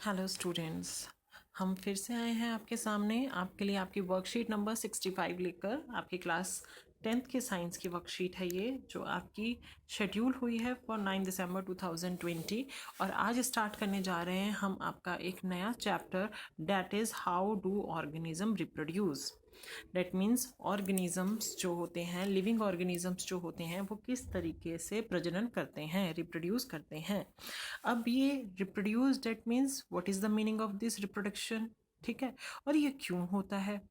Hello students, हम फिर से आए हैं आपके सामने आपके लिए आपकी वर्कशीट नंबर 65 लेकर। आपकी क्लास 10th की साइंस की वर्कशीट है ये, जो आपकी शेड्यूल हुई है फॉर 9 दिसंबर 2020। और आज स्टार्ट करने जा रहे हैं हम आपका एक नया chapter, that is how do organism reproduce. That means organisms जो होते हैं, लिविंग ऑर्गेनिजम्स जो होते हैं, वो किस तरीके से प्रजनन करते हैं, रिप्रोड्यूस करते हैं। अब ये reproduce, that means what is the meaning of this reproduction, ठीक है, और ये क्यों होता है।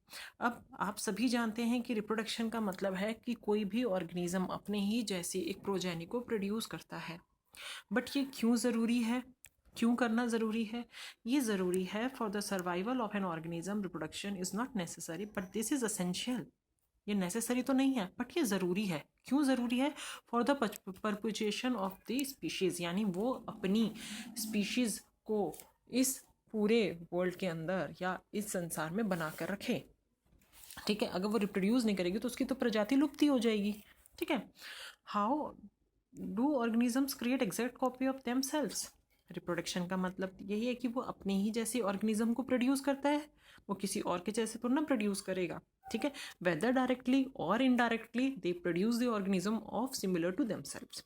अब आप सभी जानते हैं कि रिप्रोडक्शन का मतलब है कि कोई भी ऑर्गेनिज्म अपने ही जैसी एक प्रोजेनी को प्रोड्यूस करता है। बट ये क्यों ज़रूरी है, क्यों करना ज़रूरी है? ये ज़रूरी है for the survival of an organism. Reproduction is not necessary but this is essential. ये नेसेसरी तो नहीं है बट ये ज़रूरी है। क्यों ज़रूरी है? For the perpetuation of the species, यानी वो अपनी स्पीशीज़ को इस पूरे वर्ल्ड के अंदर या इस संसार में बना कर रखे। ठीक है, अगर वो रिप्रोड्यूस नहीं करेगी तो उसकी तो प्रजाति लुप्त ही हो जाएगी। ठीक है, how do organisms create exact copy of them selves. Reproduction का मतलब यही है कि वो अपने ही जैसे ऑर्गेनिज्म को प्रोड्यूस करता है, वो किसी और के जैसे तो ना प्रोड्यूस करेगा। ठीक है, वेदर डायरेक्टली और indirectly they produce the organism of similar to themselves.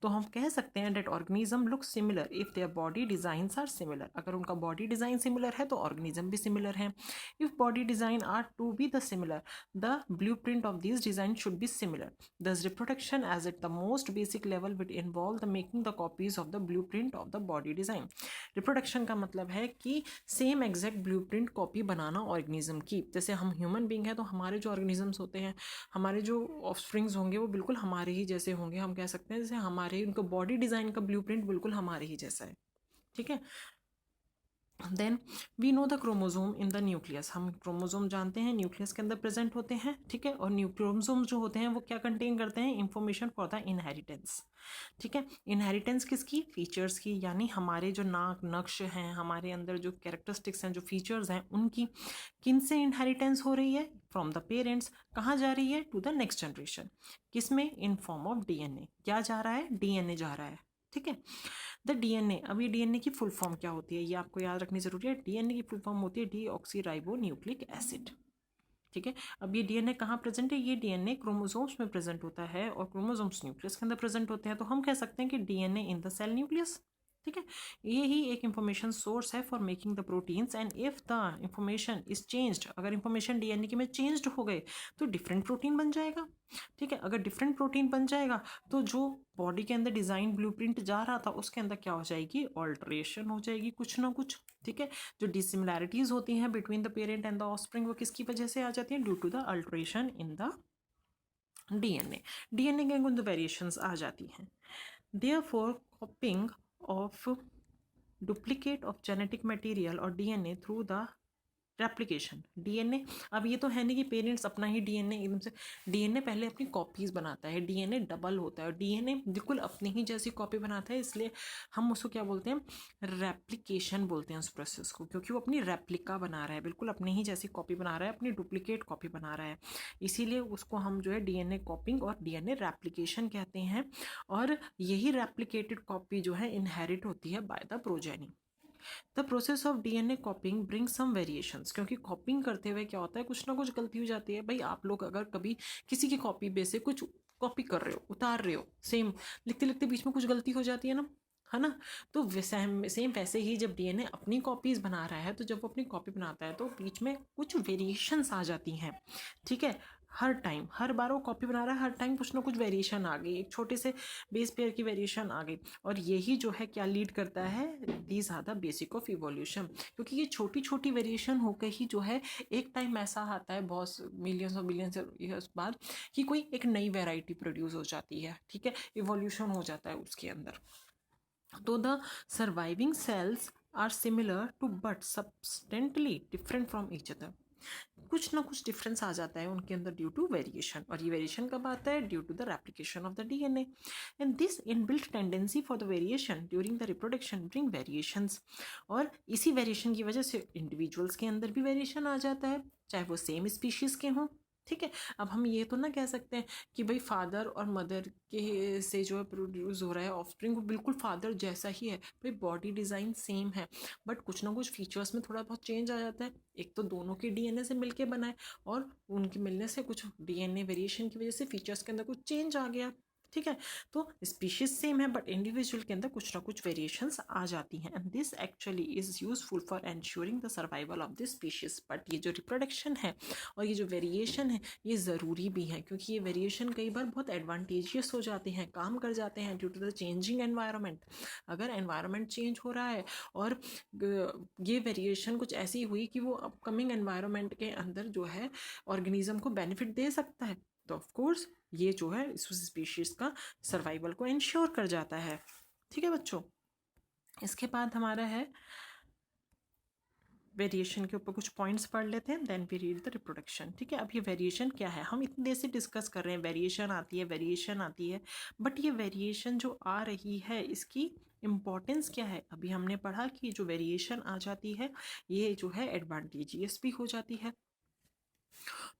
तो हम कह सकते हैं that organism look similar if their body designs are similar. अगर उनका बॉडी डिजाइन सिमिलर है तो ऑर्गेनिज्म भी सिमिलर है। If body design are to be the similar, the blueprint of this design should be similar. Thus, reproduction as at the most basic level would involve the making the copies of the blueprint of the body design. Reproduction का मतलब है कि same exact blueprint copy बनाना organism की। जैसे हम human being हैं तो हमारे जो ऑर्गेनिजम्स होते हैं, हमारे जो ऑफस्प्रिंग्स होंगे वो बिल्कुल हमारे ही जैसे होंगे। हम कह सकते हैं जैसे हमारे उनका बॉडी डिज़ाइन का ब्लूप्रिंट बिल्कुल हमारे ही जैसा है। ठीक है, then we know the chromosome in the nucleus. हम क्रोमोजोम जानते हैं न्यूक्लियस के अंदर प्रेजेंट होते हैं। ठीक है, और क्रोमोजोम जो होते हैं वो क्या कंटेन करते हैं? Information for the inheritance. ठीक है, इनहेरिटेंस किसकी? फीचर्स की, यानी हमारे जो नाक नक्श हैं, हमारे अंदर जो कैरेक्टरिस्टिक्स हैं, जो फीचर्स हैं, उनकी किन से इनहेरिटेंस हो रही है? From the parents. कहाँ जा रही है? To the next generation. किस में? In form of DNA. क्या जा रहा है? डीएनए जा रहा है। ठीक है, द डीएनए। अब ये डीएनए की फुल फॉर्म क्या होती है ये आपको याद रखनी जरूरी है। डीएनए की फुल फॉर्म होती है डीऑक्सीराइबो न्यूक्लिक एसिड। ठीक है, अब ये डीएनए कहाँ प्रेजेंट है? ये डीएनए क्रोमोसोम्स में प्रेजेंट होता है और क्रोमोसोम्स न्यूक्लियस के अंदर प्रेजेंट होते हैं। तो हम कह सकते हैं कि DNA in the cell nucleus. ठीक है, ये ही एक इंफॉर्मेशन सोर्स है for making the proteins. And if the information is changed, अगर इंफॉर्मेशन डीएनए की में चेंज्ड हो गए तो डिफरेंट प्रोटीन बन जाएगा। ठीक है, अगर डिफरेंट प्रोटीन बन जाएगा तो जो बॉडी के अंदर डिजाइन ब्लूप्रिंट जा रहा था उसके अंदर क्या हो जाएगी? ऑल्ट्रेशन हो जाएगी कुछ ना कुछ। ठीक है, जो डिसिमिलैरिटीज होती हैं between the parent and the offspring, वो किसकी वजह से आ जाती हैं? Due to the alteration in the DNA. DNA के कुछ वेरिएशंस आ जाती हैं। Therefore copying of duplicate of genetic material और DNA through the replication. DNA, अब ये तो है नहीं कि पेरेंट्स अपना ही डीएनए एकदम से, डीएनए पहले अपनी कॉपीज़ बनाता है। डीएनए डबल होता है और डीएनए बिल्कुल अपनी ही जैसी कॉपी बनाता है, इसलिए हम उसको क्या बोलते हैं? रेप्लिकेशन बोलते हैं उस प्रोसेस को, क्योंकि वो अपनी रेप्लिका बना रहा है, बिल्कुल अपनी ही जैसी कॉपी बना रहा है, अपनी डुप्लीकेट कॉपी बना रहा है। इसीलिए उसको हम जो है डीएनए कॉपिंग और डीएनए रेप्लिकेशन कहते हैं। और यही रेप्लिकेटेड कॉपी जो है इनहेरिट होती है by the progeny. The process of DNA copying bring some variations, क्योंकि कॉपिंग करते हुए क्या होता है, कुछ ना कुछ गलती हो जाती है। भाई आप लोग अगर कभी किसी की कॉपी पे से कुछ कॉपी कर रहे हो, उतार रहे हो, सेम लिखते लिखते बीच में कुछ गलती हो जाती है ना, है ना। तो सेम वैसे ही जब डीएनए अपनी कॉपीज बना रहा है, तो जब वो अपनी कॉपी बनाता है तो बीच में कुछ वेरिएशंस आ जाती हैं। ठीक है, हर टाइम, हर बार वो कॉपी बना रहा है, हर टाइम कुछ ना कुछ वेरिएशन आ गई, एक छोटे से बेस पेयर की वेरिएशन आ गई। और यही जो है क्या लीड करता है? These are the basic of evolution. क्योंकि ये छोटी छोटी वेरिएशन होकर ही जो है एक टाइम ऐसा आता है बहुत मिलियंस और बिलियंस ईयर्स बाद कि कोई एक नई वेराइटी प्रोड्यूस हो जाती है। ठीक है, इवोल्यूशन हो जाता है उसके अंदर। तो the surviving cells are similar to but substantially different from each other. कुछ ना कुछ डिफरेंस आ जाता है उनके अंदर ड्यू टू वेरिएशन। और ये वेरिएशन कब आता है? Due to the replication of the DNA. And this inbuilt tendency for the variation during the reproduction bring variations. और इसी वेरिएशन की वजह से इंडिविजुअल्स के अंदर भी वेरिएशन आ जाता है, चाहे वो सेम स्पीशीज़ के हों। ठीक है। अब हम ये तो ना कह सकते हैं कि भाई फादर और मदर के से जो है प्रोड्यूस हो रहा है ऑफस्प्रिंग वो बिल्कुल फादर जैसा ही है, भाई बॉडी डिज़ाइन सेम है, बट कुछ ना कुछ फीचर्स में थोड़ा बहुत चेंज आ जाता है। एक तो दोनों के डीएनए से मिलके बना है और उनके मिलने से कुछ डीएनए वेरिएशन की वजह से फीचर्स के अंदर कुछ चेंज आ गया। ठीक है, तो स्पीशीज सेम है बट इंडिविजुअल के अंदर कुछ ना कुछ वेरिएशंस आ जाती हैं, and this actually is useful for ensuring the survival of this species. But ये जो रिप्रोडक्शन है और ये जो वेरिएशन है ये ज़रूरी भी है, क्योंकि ये वेरिएशन कई बार बहुत एडवांटेजियस हो जाते हैं, काम कर जाते हैं due to the changing environment. अगर एनवायरनमेंट चेंज हो रहा है और ये वेरिएशन कुछ ऐसी हुई कि वो अपकमिंग एनवायरनमेंट के अंदर जो है ऑर्गेनिज्म को बेनिफिट दे सकता है, तो ऑफ कोर्स ये जो है इस स्पीशीज का सर्वाइवल को इंश्योर कर जाता है। ठीक है बच्चों, इसके बाद हमारा है वेरिएशन के ऊपर कुछ पॉइंट्स पढ़ लेते हैं, then we read the reproduction. ठीक है, अब ये वेरिएशन क्या है, हम इतनी देर से डिस्कस कर रहे हैं वेरिएशन आती है, बट ये वेरिएशन जो आ रही है इसकी इम्पॉर्टेंस क्या है। अभी हमने पढ़ा कि जो वेरिएशन आ जाती है ये जो है एडवांटेजियस भी हो जाती है।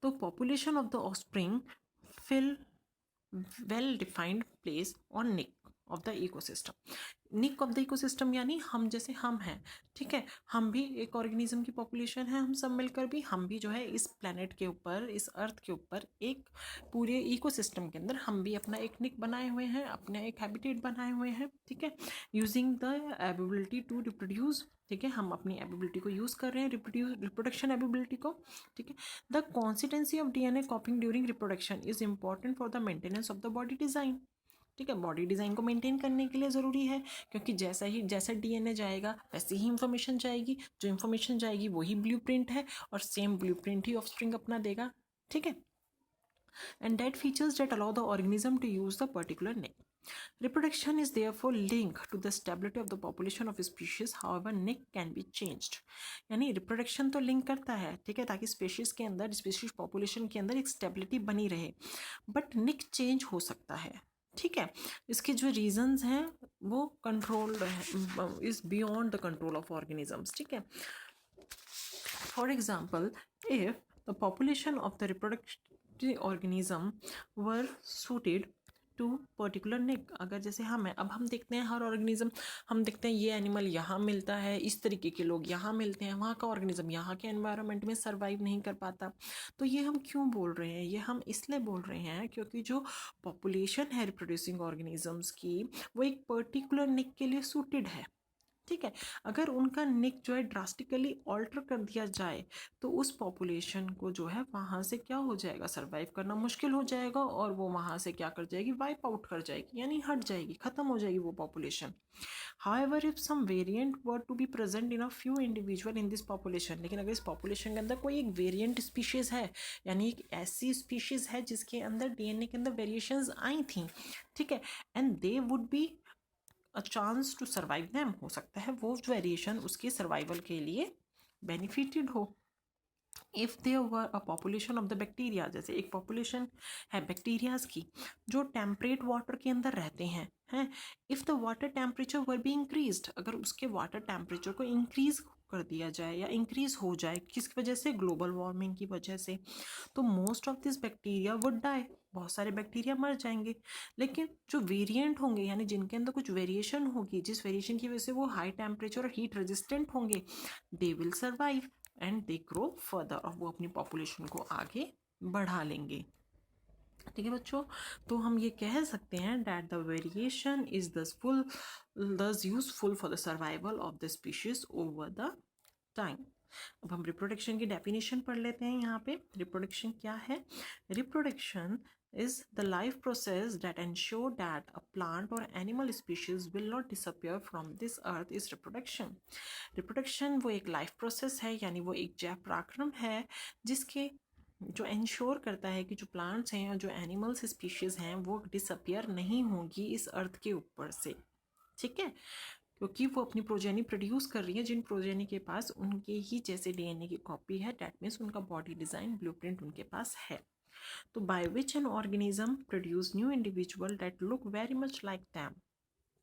तो population of the offspring fill well defined place on niche of the ecosystem. Niche of the ecosystem यानी हम जैसे हम हैं, ठीक है, हम भी एक ऑर्गेनिज्म की पॉपुलेशन है, हम सब मिलकर भी हम भी जो है इस प्लेनेट के ऊपर, इस अर्थ के ऊपर एक पूरे इकोसिस्टम के अंदर हम भी अपना एक निक बनाए हुए हैं, अपना एक हैबिटेट बनाए हुए हैं। ठीक है, using the ability to reproduce. ठीक है, हम अपनी एबिलिटी को यूज़ कर रहे हैं, रिप्रोडक्शन एबिलिटी को। ठीक है, the consistency of DNA कॉपिंग during reproduction is important for the maintenance of the body design. ठीक है, बॉडी डिज़ाइन को मेंटेन करने के लिए ज़रूरी है, क्योंकि जैसा डीएनए जाएगा वैसी ही इंफॉर्मेशन जाएगी, जो इंफॉर्मेशन जाएगी वही ब्लूप्रिंट है और सेम ब्लूप्रिंट ही ऑफस्प्रिंग अपना देगा। ठीक है, and that features that allow the organism to use the particular name. Reproduction is therefore linked to the stability of the population of species. However, nick can be changed. यानी reproduction तो link करता है, ठीक है, ताकि species के अंदर, species population के अंदर एक स्टेबिलिटी बनी रहे, बट निक चेंज हो सकता है। ठीक है, इसके जो रीजंस हैं वो कंट्रोल्ड है, is beyond the control of organisms. ठीक है, for example if the population of the reproductive organism were suited to particular niche, अगर जैसे हम हैं, अब हम देखते हैं हर ऑर्गेनिज्म, हम देखते हैं ये एनिमल यहाँ मिलता है, इस तरीके के लोग यहाँ मिलते हैं, वहाँ का ऑर्गेनिज्म यहाँ के एनवायरनमेंट में सर्वाइव नहीं कर पाता। तो ये हम क्यों बोल रहे हैं, ये हम इसलिए बोल रहे हैं क्योंकि जो पॉपुलेशन है रिप्रोड्यूसिंग ऑर्गेनिजम्स की वो एक पर्टिकुलर निक के लिए सूटेड है। ठीक है, अगर उनका निक जो है ड्रास्टिकली ऑल्टर कर दिया जाए तो उस पॉपुलेशन को जो है वहाँ से क्या हो जाएगा, सर्वाइव करना मुश्किल हो जाएगा और वो वहाँ से क्या कर जाएगी, वाइप आउट कर जाएगी, यानी हट जाएगी, ख़त्म हो जाएगी वो population. However, if some variant were to be present in a few individual in this population, लेकिन अगर इस पॉपुलेशन के अंदर कोई एक वेरिएंट स्पीशीज़ है, यानी एक ऐसी स्पीशीज़ है जिसके अंदर डीएनए के अंदर वेरिएशंस आई थी, ठीक है, and they would be a chance to survive them, हो सकता है वो वेरिएशन उसके सर्वाइवल के लिए बेनिफिटेड हो। If there were a population of the bacteria, जैसे एक पॉपुलेशन है बैक्टीरियाज की जो टेम्परेट वाटर के अंदर रहते हैं, if the water temperature were be increased, अगर उसके वाटर टेम्परेचर को इंक्रीज कर दिया जाए या इंक्रीज हो जाए, किसकी वजह से, ग्लोबल वार्मिंग की वजह से, तो most of this bacteria would die, बहुत सारे बैक्टीरिया मर जाएंगे। लेकिन जो वेरिएंट होंगे, यानी जिनके अंदर कुछ वेरिएशन होगी, जिस वेरिएशन की वजह से वो हाई टेम्परेचर और हीट रेजिस्टेंट होंगे, they will survive and they grow further, और वो अपनी पॉपुलेशन को आगे बढ़ा लेंगे। ठीक है बच्चों, तो हम ये कह सकते हैं दैट द वेरिएशन इज दस useful for the survival of the species over the time. अब हम रिप्रोडक्शन की डेफिनेशन पढ़ लेते हैं। यहाँ पे रिप्रोडक्शन क्या है, reproduction is the life process that ensure that a plant or animal species will not disappear from this earth is reproduction. Reproduction वो एक life process है, यानी वो एक जैव पराक्रम है जिसके जो इंश्योर करता है कि जो प्लांट्स हैं और जो एनिमल्स स्पीशीज़ हैं वो डिसअपियर नहीं होंगी इस अर्थ के ऊपर से। ठीक है, क्योंकि वो अपनी प्रोजेनी प्रोड्यूस कर रही है, जिन प्रोजेनी के पास उनके ही जैसे डीएनए की कॉपी है, डैट मीन्स उनका बॉडी डिज़ाइन ब्लूप्रिंट उनके पास है। तो by which an organism produce new individual that look very much like them.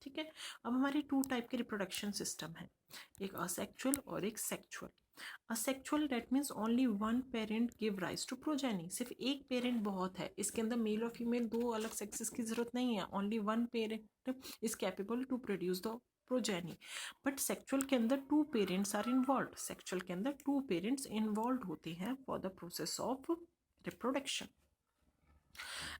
ठीक है, अब हमारे टू टाइप के रिप्रोडक्शन सिस्टम है, एक असेक्चुअल और एक sexual. Asexual that means only one parent give rise to progeny, सिर्फ एक पेरेंट बहुत है, इसके अंदर मेल और फीमेल दो अलग सेक्सेस की जरूरत नहीं है, only one parent is capable to produce the progeny. But sexual के अंदर two parents are involve, sexual के अंदर टू पेरेंट्स इन्वॉल्व होते हैं for the process of reproduction.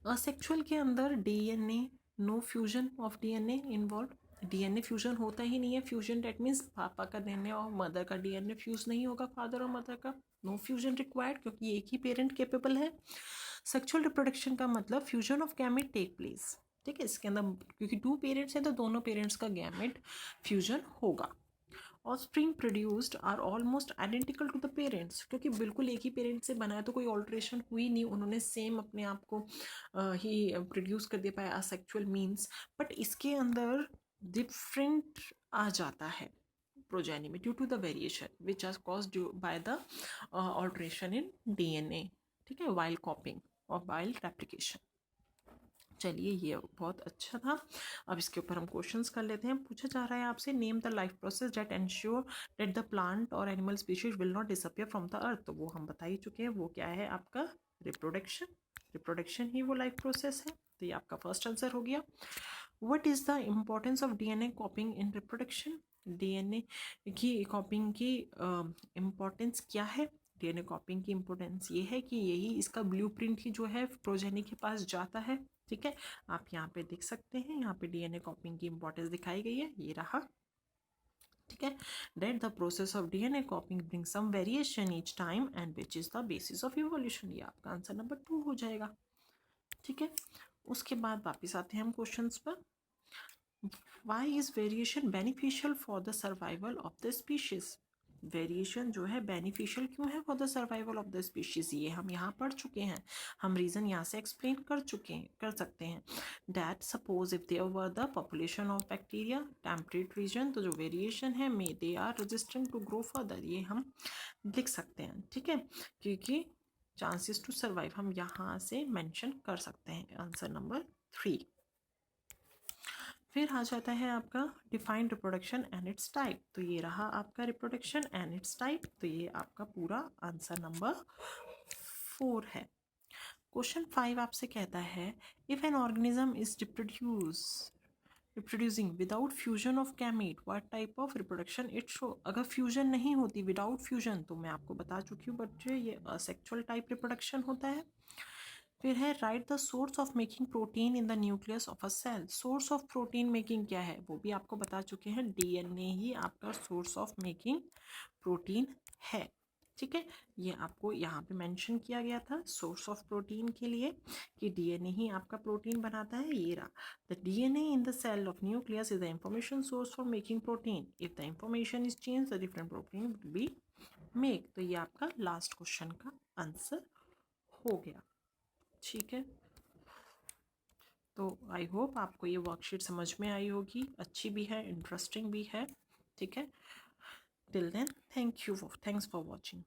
Asexual के अंदर DNA, no fusion of DNA involve, DNA fusion होता ही नहीं है। फ्यूजन डेट मीन्स पापा का डीएनए और मदर का डीएनए फ्यूज नहीं होगा, फादर और मदर का, नो फ्यूजन रिक्वायर्ड, क्योंकि एक ही पेरेंट केपेबल है। सेक्सुअल रिप्रोडक्शन का मतलब fusion of gamete take place, ठीक है, इसके अंदर क्योंकि टू पेरेंट्स हैं तो दोनों पेरेंट्स का गैमेट फ्यूजन होगा। Offspring produced are almost identical to the parents, क्योंकि बिल्कुल एक ही पेरेंट से बना है तो कोई ऑल्ट्रेशन हुई नहीं, उन्होंने सेम अपने आप को ही प्रोड्यूस कर दिया पाया असेक्सुअल मीन्स। बट इसके अंदर डिफरेंट आ जाता है प्रोजेनी में due to the variation which are caused by the alteration in DNA, ठीक है, वाइल कॉपिंग और वाइल रेप्लिकेशन। चलिए ये बहुत अच्छा था। अब इसके ऊपर हम क्वेश्चंस कर लेते हैं। पूछा जा रहा है आपसे, name the life process that ensure that the plant और animal species will not disappear from the earth. तो वो हम बता ही चुके हैं, वो क्या है आपका रिप्रोडक्शन, रिप्रोडक्शन ही वो लाइफ प्रोसेस है। तो ये आपका फर्स्ट आंसर हो गया। What is the importance of DNA कॉपिंग in reproduction, DNA की कॉपिंग की इम्पोर्टेंस क्या है। डीएनए कॉपिंग की इम्पोर्टेंस ये है कि यही इसका ब्लूप्रिंट ही जो है प्रोजेनी के पास जाता है, ठीक है। आप यहाँ पे देख सकते हैं, यहाँ पे डीएनए कॉपिंग की इंपॉर्टेंस दिखाई गई है, ये रहा, ठीक है। That the process of DNA copying bring some variation each time and which is the basis of evolution. ये आपका आंसर नंबर 2 हो जाएगा, ठीक है। उसके बाद वापिस आते हैं हम क्वेश्चंस पर। Why is variation beneficial for the survival of the species, variation जो है बेनिफिशियल क्यों है for the survival of the species, ये हम यहाँ पढ़ चुके हैं, हम रीज़न यहाँ से एक्सप्लेन कर सकते हैं। That suppose if there were the population of bacteria temperate region, तो जो वेरिएशन है may they are resistant to grow further, ये हम लिख सकते हैं, ठीक है, क्योंकि चांसेस टू सर्वाइव हम यहाँ से मेंशन कर सकते हैं। Answer number 3। फिर आ जाता है आपका defined reproduction and it's type. तो ये रहा आपका रिप्रोडक्शन एंड इट्स टाइप, तो ये आपका पूरा आंसर नंबर 4 है। क्वेश्चन 5 आपसे कहता है, if an organism is reproducing without fusion of gamete what type of reproduction it show. अगर फ्यूजन नहीं होती, विदाउट फ्यूजन, तो मैं आपको बता चुकी हूँ बच्चे, ये असेक्सुअल टाइप रिप्रोडक्शन होता है। फिर है right the source of making protein in the nucleus of a cell. Source of protein making क्या है, वो भी आपको बता चुके हैं, डीएनए ही आपका सोर्स ऑफ मेकिंग प्रोटीन है, ठीक है। ये आपको यहाँ पे मेंशन किया गया था सोर्स ऑफ प्रोटीन के लिए कि डीएनए ही आपका प्रोटीन बनाता है। ये रहा, the DNA in the cell of nucleus is the information source for making protein, if the information is change the different protein will be make. तो ये आपका लास्ट क्वेश्चन का आंसर हो गया, ठीक है। तो आई होप आपको ये वर्कशीट समझ में आई होगी, अच्छी भी है, इंटरेस्टिंग भी है, ठीक है। Till then thanks for watching.